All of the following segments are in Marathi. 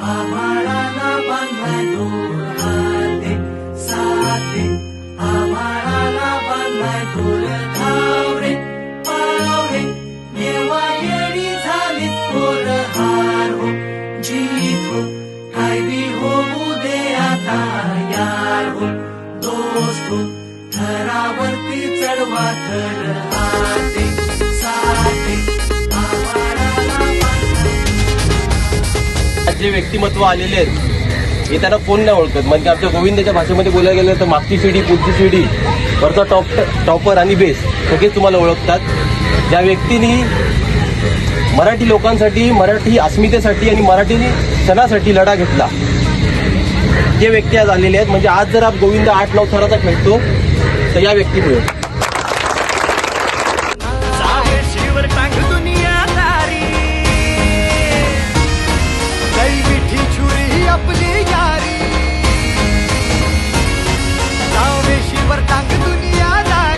आभाळाला बांधलाय दोर हाते साथे, आभाळाला बांधलाय दोर धावरे पावरे, देवा येडी झाली थोर हार हो जीत हो, काय बी होऊ दे आता यार हो, दोस्त हो थरावरती चढवा थर हाते साथे, आभाळाला बांधलाय. जे व्यक्तिमत्व आलेले आहेत हे त्यांना कोण नाही ओळखत. म्हणजे आमच्या गोविंदाच्या भाषेमध्ये बोलायला गेलं तर मागची पिढी पुढची पिढी वरचा टॉपर आणि बेस सगळेच तुम्हाला ओळखतात. ज्या व्यक्तीने मराठी लोकांसाठी, मराठी अस्मितेसाठी आणि मराठी सणासाठी लढा घेतला जे व्यक्ती आज आलेले आहेत. म्हणजे आज जर आप गोविंद 8-9 थराचा खेळतो तर या व्यक्तीमुळे.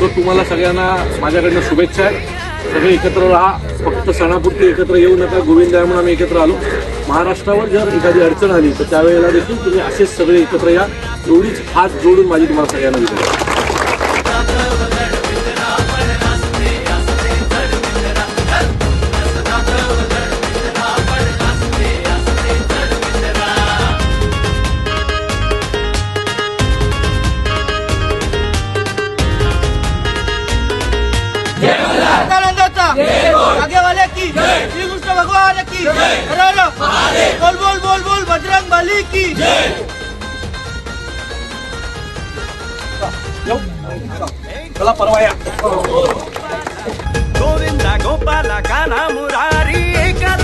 तर तुम्हाला सगळ्यांना माझ्याकडनं शुभेच्छा आहेत. सगळे एकत्र राहा, फक्त सणापुरती एकत्र येऊ नका. गोविंद आहे म्हणून आम्ही एकत्र आलो. महाराष्ट्रावर जर एखादी अडचण आली तर त्यावेळेला देखील तुम्ही असेच सगळे एकत्र या. एवढीच हात जोडून माझी तुम्हाला सगळ्यांना विनंती. आगे वाले की श्री कृष्ण भगवान की बोल बोल बोल बोल बजरंग बली की. चला परवा या. गोविंदा गोपाला काना मुरारी एका